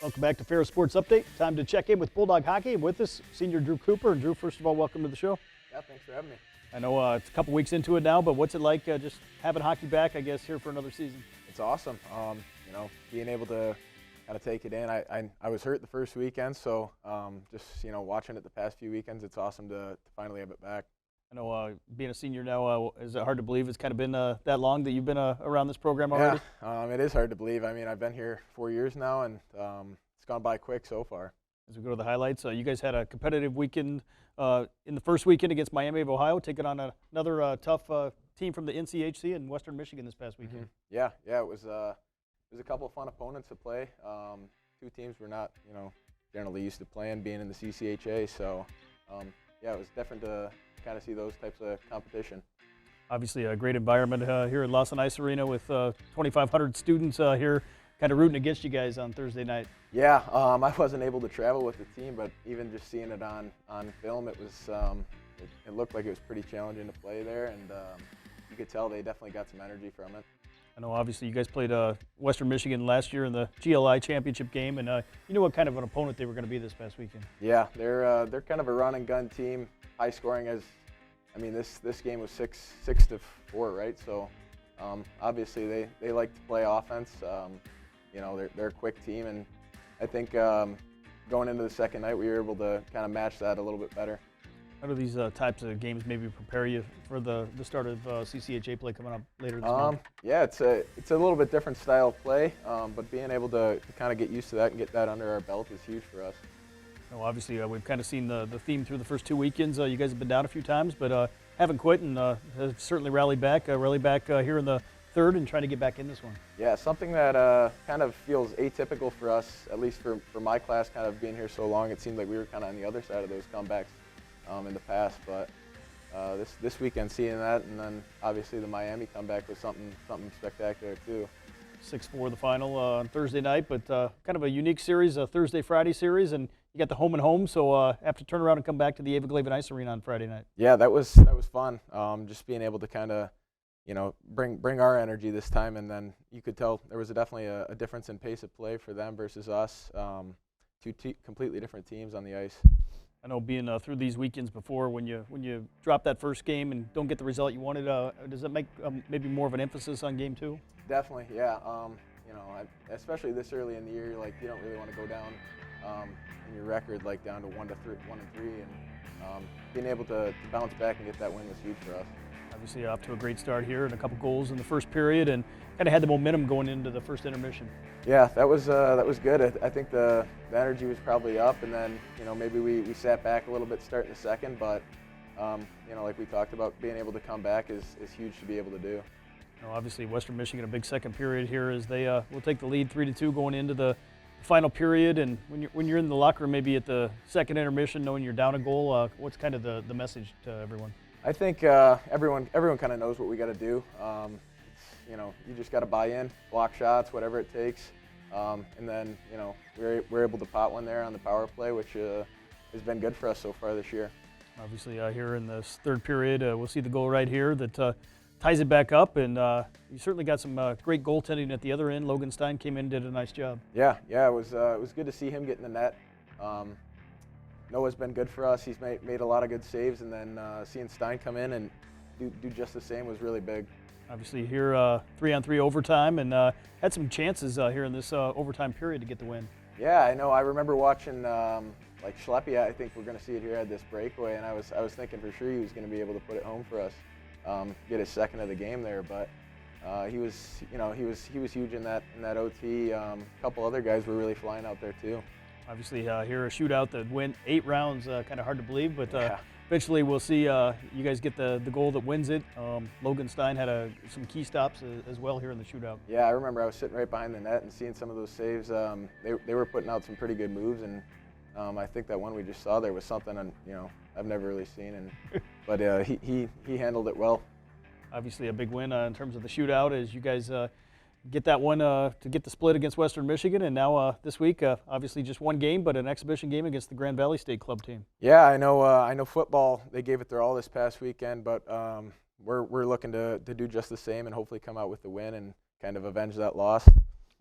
Welcome back to Ferris Sports Update. Time to check in with Bulldog Hockey. With us, senior Drew Cooper. And Drew, first of all, welcome to the show. Yeah, thanks for having me. I know it's a couple weeks into it now, but what's it like just having hockey back, I guess, here for another season? It's awesome. Being able to kind of take it in. I was hurt the first weekend, so just watching it the past few weekends, it's awesome to finally have it back. I know being a senior now, is it hard to believe it's kind of been that long that you've been around this program already? Yeah, it is hard to believe. I mean, I've been here 4 years now, and it's gone by quick so far. As we go to the highlights, you guys had a competitive weekend in the first weekend against Miami of Ohio, taking on another tough team from the NCHC in Western Michigan this past weekend. Yeah, it was a couple of fun opponents to play. Two teams we're not, generally used to playing, being in the CCHA. So, it was different to kind of see those types of competition. Obviously, a great environment here at Lawson Ice Arena with 2,500 students here, kind of rooting against you guys on Thursday night. Yeah, I wasn't able to travel with the team, but even just seeing it on film, it was it looked like it was pretty challenging to play there, and you could tell they definitely got some energy from it. I know, obviously, you guys played Western Michigan last year in the GLI championship game, and you knew what kind of an opponent they were going to be this past weekend. Yeah, they're kind of a run and gun team, high scoring. This game was 6-4, right? So obviously they like to play offense. They're a quick team, and I think going into the second night we were able to kind of match that a little bit better. How do these types of games maybe prepare you for the start of CCHA play coming up later this month? Yeah, it's a little bit different style of play, but being able to kind of get used to that and get that under our belt is huge for us. Well, obviously, we've kind of seen the theme through the first two weekends. You guys have been down a few times, but haven't quit and have certainly rallied back here in the third and trying to get back in this one. Yeah, something that kind of feels atypical for us, at least for my class, kind of being here so long. It seemed like we were kind of on the other side of those comebacks in the past, but this weekend seeing that, and then obviously the Miami comeback was something spectacular too. 6-4 the final on Thursday night, but kind of a unique series, a Thursday-Friday series, and you got the home and home, so have to turn around and come back to the Everglades Ice Arena on Friday night. Yeah, that was fun. Just being able to kind of, bring our energy this time, and then you could tell there was definitely a difference in pace of play for them versus us. Two completely different teams on the ice. I know being through these weekends before, when you drop that first game and don't get the result you wanted, does that make maybe more of an emphasis on game two? Definitely, yeah. Especially this early in the year, you don't really want to go down in your record down to 1-3, and being able to bounce back and get that win was huge for us. Obviously, off to a great start here and a couple goals in the first period, and kind of had the momentum going into the first intermission. Yeah, that was good. I think the energy was probably up, and then maybe we sat back a little bit starting the second, but like we talked about, being able to come back is huge to be able to do. Obviously, Western Michigan, a big second period here as they will take the lead 3-2 going into the final period. And when you're in the locker room, maybe at the second intermission, knowing you're down a goal, what's kind of the message to everyone? I think everyone kind of knows what we got to do. You just got to buy in, block shots, whatever it takes, and then we're able to pot one there on the power play, which has been good for us so far this year. Obviously, here in this third period, we'll see the goal right here that ties it back up, and you certainly got some great goaltending at the other end. Logan Stein came in and did a nice job. Yeah, it was good to see him get in the net. Noah's been good for us. He's made a lot of good saves, and then seeing Stein come in and do just the same was really big. Obviously here 3-on-3 overtime, and had some chances here in this overtime period to get the win. Yeah, I know. I remember watching Schleppy. I think we're going to see it here at this breakaway, and I was thinking for sure he was going to be able to put it home for us, get his second of the game there. But he was huge in that OT. A couple other guys were really flying out there too. Obviously, here a shootout that went 8 rounds, kind of hard to believe, but eventually we'll see you guys get the goal that wins it. Logan Stein had some key stops as well here in the shootout. Yeah, I remember I was sitting right behind the net and seeing some of those saves. They were putting out some pretty good moves, and I think that one we just saw there was something I've never really seen, but he handled it well. Obviously, a big win in terms of the shootout as you guys get that one to get the split against Western Michigan, and now this week, obviously just one game, but an exhibition game against the Grand Valley State Club team. Yeah, I know football, they gave it their all this past weekend, but we're looking to do just the same and hopefully come out with the win and kind of avenge that loss.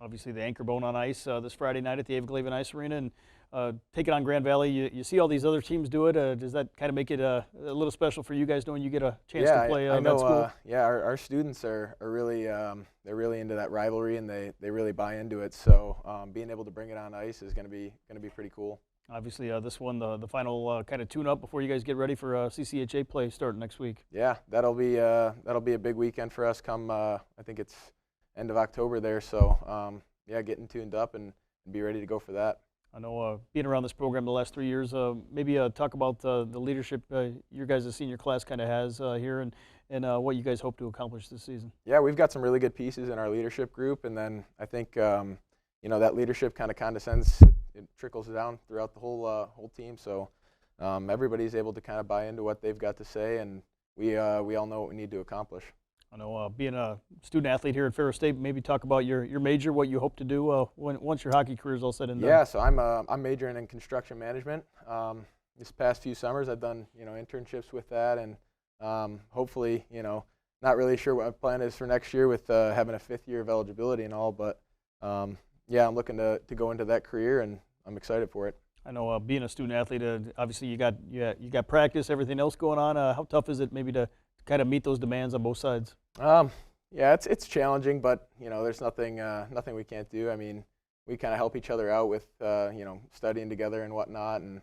Obviously, the anchor bone on ice this Friday night at the Aveglaven Ice Arena, and taking on Grand Valley. You see all these other teams do it. Does that kind of make it a little special for you guys, knowing you get a chance to play I know, that school? yeah, our students are really they're really into that rivalry, and they really buy into it. So being able to bring it on ice is going to be pretty cool. Obviously, this one, the final kind of tune-up before you guys get ready for CCHA play starting next week. Yeah, that'll be a big weekend for us. Come I think it's end of October there. So yeah, getting tuned up and be ready to go for that. I know being around this program the last 3 years, maybe talk about the leadership your guys' senior class kind of has here, and what you guys hope to accomplish this season. Yeah, we've got some really good pieces in our leadership group, and then I think that leadership kind of condescends. It trickles down throughout the whole team. So everybody's able to kind of buy into what they've got to say, and we all know what we need to accomplish. I know being a student athlete here at Ferris State, maybe talk about your major, what you hope to do once your hockey career is all said and done. Yeah, so I'm majoring in construction management. This past few summers, I've done internships with that, and hopefully not really sure what my plan is for next year with having a 5th year of eligibility and all, but yeah, I'm looking to go into that career, and I'm excited for it. I know being a student athlete, obviously you got practice, everything else going on. How tough is it maybe to kind of meet those demands on both sides? Yeah, it's challenging, but there's nothing we can't do. I mean, we kind of help each other out with studying together and whatnot, and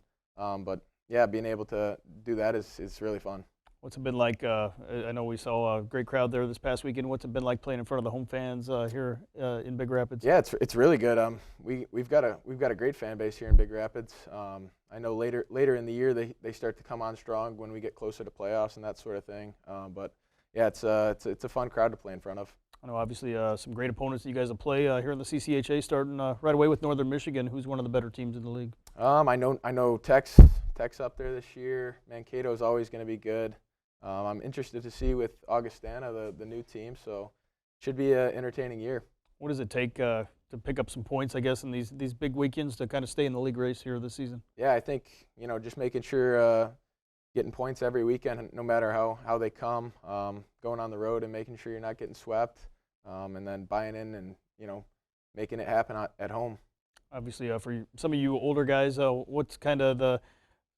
but yeah, being able to do that is really fun. What's it been like? I know we saw a great crowd there this past weekend. What's it been like playing in front of the home fans here in Big Rapids? Yeah, it's really good. We've got a great fan base here in Big Rapids. I know later in the year they start to come on strong when we get closer to playoffs and that sort of thing. But yeah, it's a fun crowd to play in front of. I know obviously some great opponents that you guys will play here in the CCHA, starting right away with Northern Michigan, who's one of the better teams in the league. I know Tech's up there this year. Mankato is always going to be good. I'm interested to see with Augustana, the new team, so it should be an entertaining year. What does it take to pick up some points, I guess, in these big weekends to kind of stay in the league race here this season? Yeah, I think just making sure getting points every weekend, no matter how they come, going on the road and making sure you're not getting swept, and then buying in and making it happen at home. Obviously, for some of you older guys, what's kind of the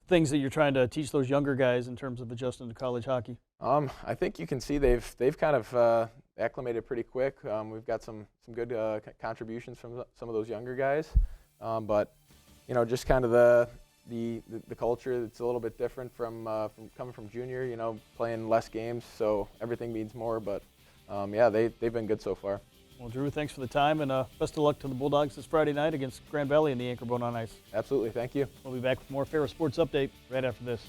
things that you're trying to teach those younger guys in terms of adjusting to college hockey? I think you can see they've kind of acclimated pretty quick. We've got some good contributions from some of those younger guys, but just kind of the culture. It's a little bit different from coming from junior. Playing less games, so everything means more. But yeah, they've been good so far. Well, Drew, thanks for the time, and best of luck to the Bulldogs this Friday night against Grand Valley in the Anchor Bone on Ice. Absolutely, thank you. We'll be back with more Ferris Sports Update right after this.